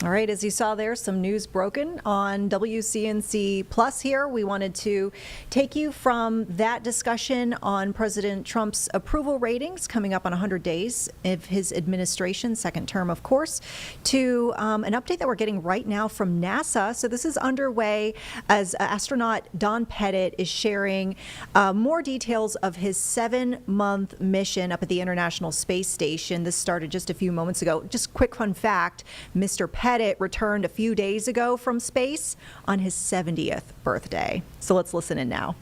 All right, as you saw there, some news broken on WCNC Plus here. We wanted to take you from that discussion on President Trump's approval ratings coming up on 100 days of his administration, second term, of course, to an update that we're getting right now from NASA. So this is underway as astronaut Don Petit is sharing more details of his 7-month mission up at the International Space Station. This started just a few moments ago. Just quick fun fact, Mr. Petit returned a few days ago from space on his 70th birthday. So let's listen in now.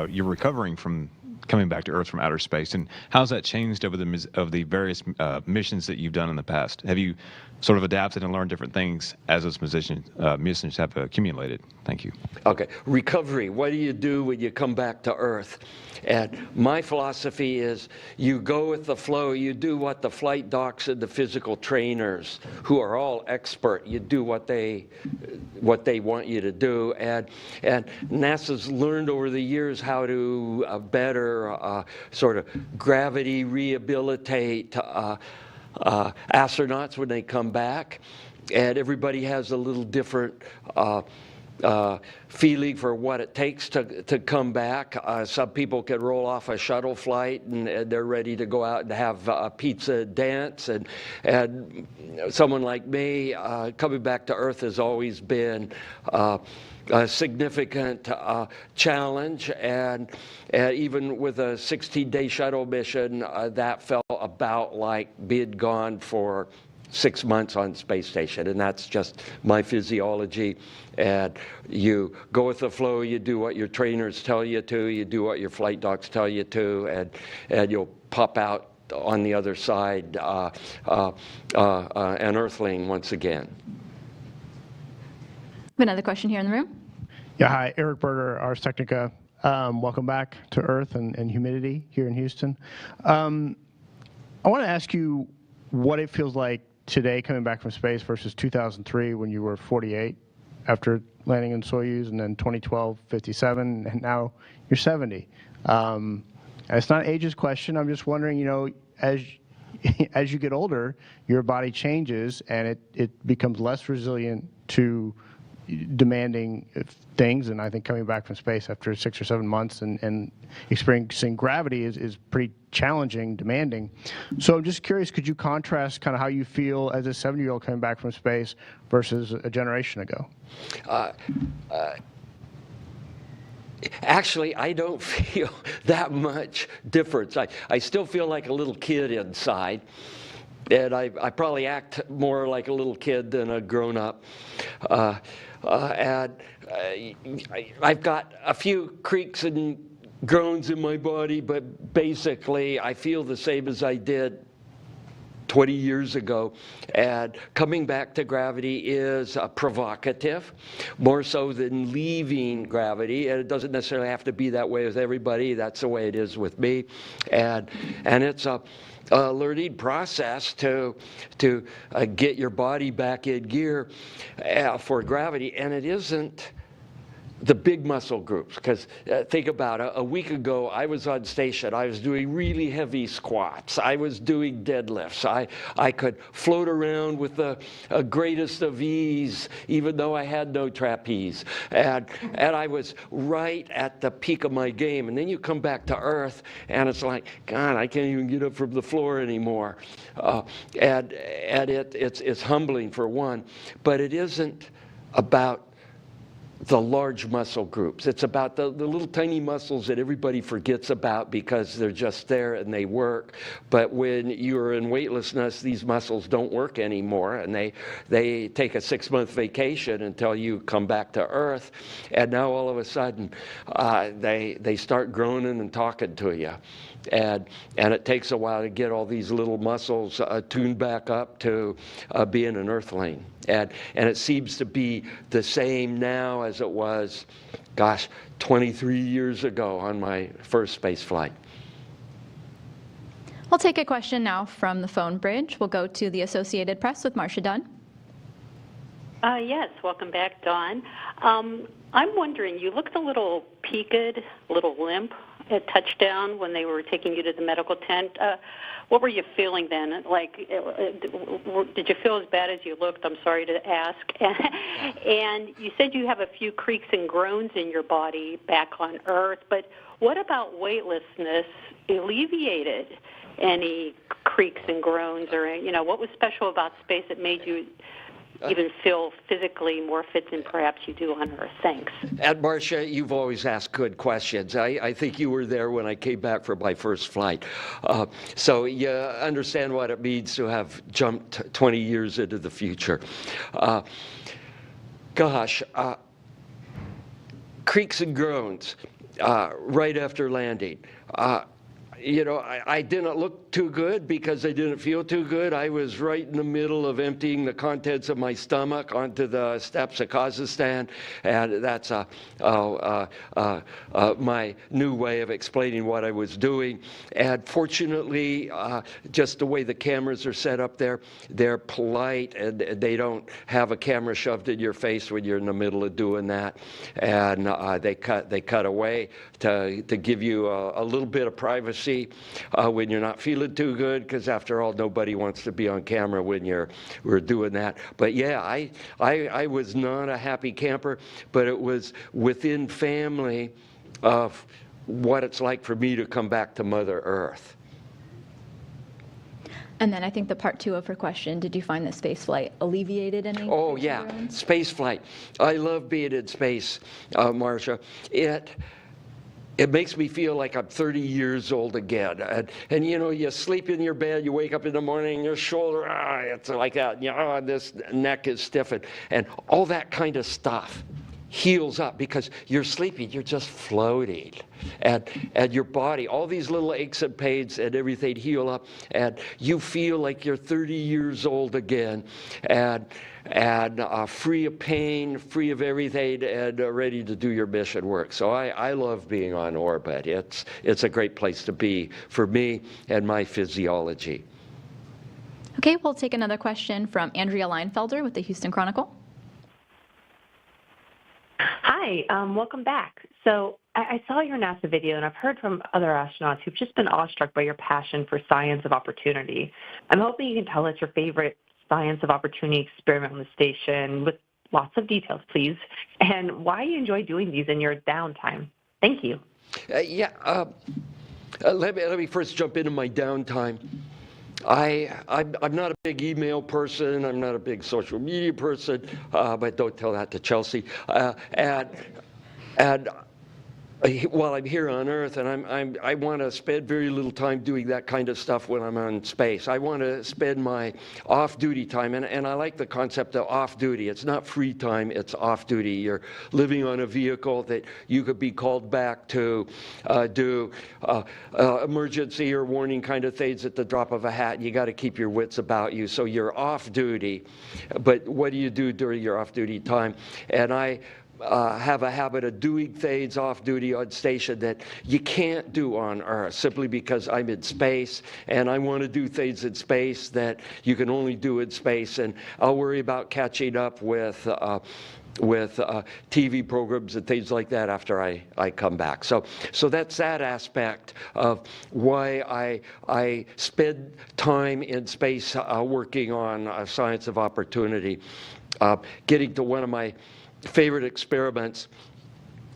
You're recovering from coming back to Earth from outer space, and how's that changed over the various missions that you've done in the past? Have you sort of adapted and learned different things as those missions have accumulated? Thank you. Okay, recovery. What do you do when you come back to Earth? And my philosophy is you go with the flow. You do what the flight docs and the physical trainers, who are all expert, you do what they want you to do. And NASA's learned over the years how to better sort of gravity rehabilitate astronauts when they come back. And everybody has a little different feeling for what it takes to come back. Some people can roll off a shuttle flight and they're ready to go out and have a pizza dance. And someone like me, coming back to Earth has always been a significant challenge, and even with a 16-day shuttle mission, that felt about like being gone for 6 months on space station, and that's just my physiology. And you go with the flow, you do what your trainers tell you to, you do what your flight docs tell you to, and you'll pop out on the other side an Earthling once again. Another question here in the room. Yeah, hi, Eric Berger, Ars Technica. Welcome back to Earth and humidity here in Houston. I want to ask you what it feels like today coming back from space versus 2003 when you were 48 after landing in Soyuz, and then 2012, 57, and now you're 70. And it's not an ageist question. I'm just wondering, you know, as you get older, your body changes and it becomes less resilient to demanding things, and I think coming back from space after 6 or 7 months and experiencing gravity is pretty challenging, demanding. So I'm just curious, could you contrast kind of how you feel as a 70-year-old coming back from space versus a generation ago? Actually, I don't feel that much difference. I still feel like a little kid inside. And I probably act more like a little kid than a grown-up. And I've got a few creaks and groans in my body, but basically I feel the same as I did 20 years ago. And coming back to gravity is provocative, more so than leaving gravity. And it doesn't necessarily have to be that way with everybody. That's the way it is with me. And it's a learning process to get your body back in gear for gravity. And it isn't the big muscle groups, because think about it, a week ago I was on station, I was doing really heavy squats, I was doing deadlifts, I could float around with the greatest of ease, even though I had no trapeze, and I was right at the peak of my game. And then you come back to Earth and it's like, God, I can't even get up from the floor anymore. And it's humbling for one, but it isn't about the large muscle groups. It's about the little tiny muscles that everybody forgets about because they're just there and they work. But when you're in weightlessness, these muscles don't work anymore, and they take a 6-month vacation until you come back to Earth, and now all of a sudden they start groaning and talking to you. And it takes a while to get all these little muscles tuned back up to being an Earthling. And it seems to be the same now as it was, gosh, 23 years ago on my first space flight. We'll take a question now from the phone bridge. We'll go to the Associated Press with Marcia Dunn. Yes, welcome back, Don. I'm wondering, you looked a little peaked, a little limp at touchdown when they were taking you to the medical tent. What were you feeling then? Like, did you feel as bad as you looked? I'm sorry to ask. And you said you have a few creaks and groans in your body back on Earth, but what about weightlessness alleviated any creaks and groans, or what was special about space that made you even feel physically more fit than perhaps you do on Earth? Thanks. And Marcia, you've always asked good questions. I think you were there when I came back from my first flight. So you understand what it means to have jumped 20 years into the future. Creaks and groans right after landing. I didn't look too good because I didn't feel too good. I was right in the middle of emptying the contents of my stomach onto the steps of Kazakhstan, and that's my new way of explaining what I was doing. And fortunately, just the way the cameras are set up there, they're polite, and they don't have a camera shoved in your face when you're in the middle of doing that. And they cut away to give you a little bit of privacy when you're not feeling too good, because after all, nobody wants to be on camera when we're doing that. But yeah, I was not a happy camper, but it was within family of what it's like for me to come back to Mother Earth. And then I think the part two of her question, did you find that space flight alleviated any? Oh yeah, space flight. I love being in space, Marcia. It makes me feel like I'm 30 years old again. And you sleep in your bed, you wake up in the morning, your shoulder, it's like that. This neck is stiffened. And all that kind of stuff heals up because you're sleeping, you're just floating. And your body, all these little aches and pains and everything heal up. And you feel like you're 30 years old again. And free of pain, free of everything, and ready to do your mission work. So I love being on orbit. It's a great place to be for me and my physiology. Okay, we'll take another question from Andrea Leinfelder with the Houston Chronicle. Hi, welcome back. So I saw your NASA video, and I've heard from other astronauts who've just been awestruck by your passion for science of opportunity. I'm hoping you can tell us your favorite science of opportunity experiment on the station with lots of details, please, and why you enjoy doing these in your downtime. Thank you. Let me first jump into my downtime. I'm not a big email person. I'm not a big social media person, but don't tell that to Chelsea. And while I'm here on Earth, and I want to spend very little time doing that kind of stuff when I'm on space. I want to spend my off-duty time, and I like the concept of off-duty. It's not free time, it's off-duty. You're living on a vehicle that you could be called back to do emergency or warning kind of things at the drop of a hat. You got to keep your wits about you, so you're off-duty. But what do you do during your off-duty time? And I have a habit of doing things off-duty on station that you can't do on Earth simply because I'm in space, and I want to do things in space that you can only do in space, and I'll worry about catching up with TV programs and things like that after I come back. So that's that aspect of why I spend time in space working on science of opportunity. Getting to one of my favorite experiments,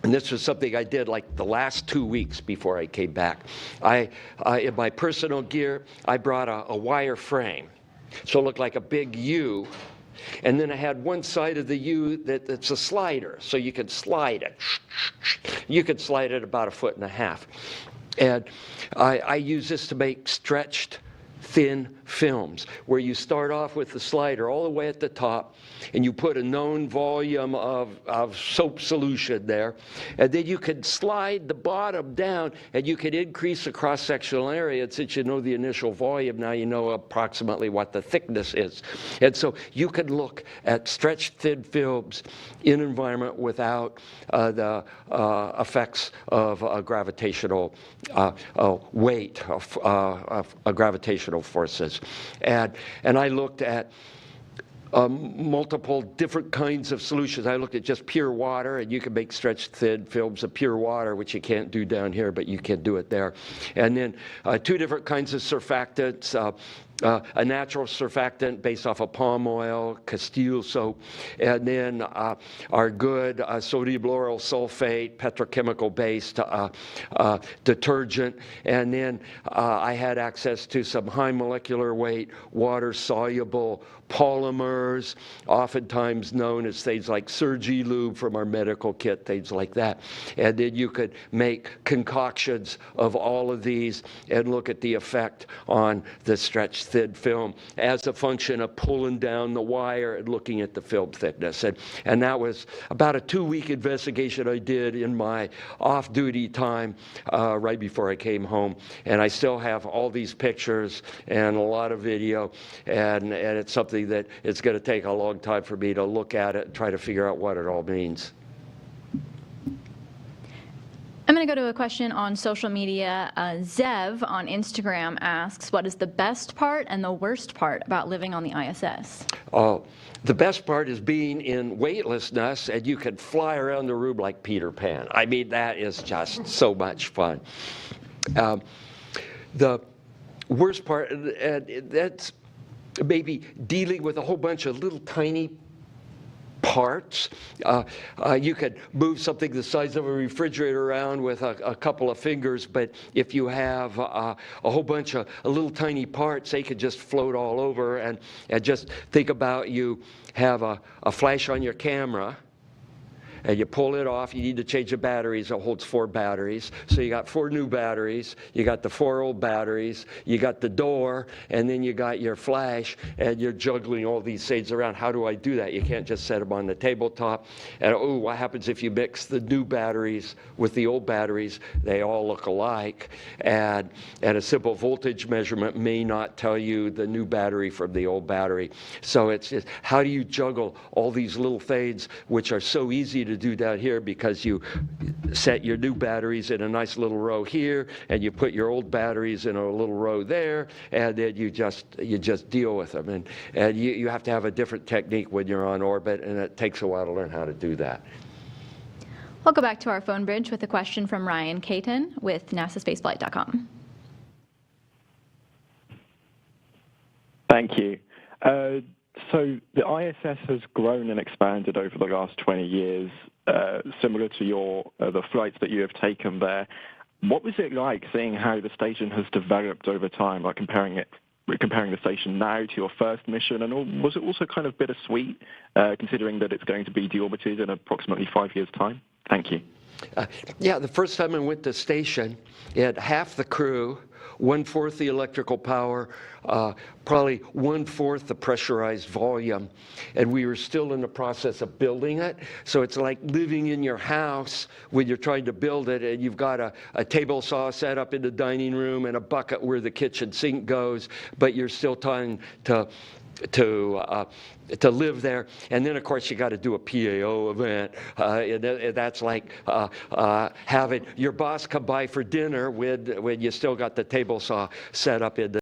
and this was something I did like the last 2 weeks before I came back. In my personal gear, I brought a wire frame, so it looked like a big U, and then I had one side of the U that's a slider, so you could slide it. You could slide it about 1.5 feet. And I use this to make stretched thin films, where you start off with the slider all the way at the top, and you put a known volume of soap solution there, and then you could slide the bottom down, and you could increase the cross-sectional area. And since you know the initial volume, now you know approximately what the thickness is. And so you could look at stretched thin films in an environment without the effects of gravitational weight, of gravitational forces. And I looked at multiple different kinds of solutions. I looked at just pure water, and you can make stretched thin films of pure water, which you can't do down here, but you can do it there. And then 2 different kinds of surfactants. A natural surfactant based off of palm oil, Castile soap, and then our good sodium lauryl sulfate, petrochemical-based detergent. And then I had access to some high molecular weight, water-soluble polymers, oftentimes known as things like Surgi Lube from our medical kit, things like that. And then you could make concoctions of all of these and look at the effect on the stretched thin film as a function of pulling down the wire and looking at the film thickness. And that was about a 2-week investigation I did in my off-duty time right before I came home. And I still have all these pictures and a lot of video, and it's something that it's going to take a long time for me to look at it and try to figure out what it all means. I'm going to go to a question on social media. Zev on Instagram asks, what is the best part and the worst part about living on the ISS? Oh, the best part is being in weightlessness, and you can fly around the room like Peter Pan. I mean, that is just so much fun. The worst part, and that's maybe dealing with a whole bunch of little tiny parts. You could move something the size of a refrigerator around with a couple of fingers, but if you have a whole bunch of little tiny parts, they could just float all over. And just think about, you have a flash on your camera, and you pull it off. You need to change the batteries. It holds 4 batteries. So you got 4 new batteries. You got the 4 old batteries. You got the door, and then you got your flash, and you're juggling all these things around. How do I do that? You can't just set them on the tabletop. And oh, what happens if you mix the new batteries with the old batteries? They all look alike. And a simple voltage measurement may not tell you the new battery from the old battery. So it's just, how do you juggle all these little things, which are so easy to do down here because you set your new batteries in a nice little row here, and you put your old batteries in a little row there, and then you just deal with them. And you have to have a different technique when you're on orbit, and it takes a while to learn how to do that. We'll go back to our phone bridge with a question from Ryan Caton with NASASpaceflight.com. Thank you. So the ISS has grown and expanded over the last 20 years, similar to the flights that you have taken there. What was it like seeing how the station has developed over time, like comparing the station now to your first mission? And was it also kind of bittersweet, considering that it's going to be deorbited in approximately 5 years' time? Thank you. Yeah, the first time I went to the station, it had half the crew, 1/4 the electrical power, probably 1/4 the pressurized volume, and we were still in the process of building it. So it's like living in your house when you're trying to build it, and you've got a table saw set up in the dining room and a bucket where the kitchen sink goes, but you're still trying to live there. And then, of course, you got to do a PAO event. And that's like having your boss come by for dinner when you still got the table saw set up in the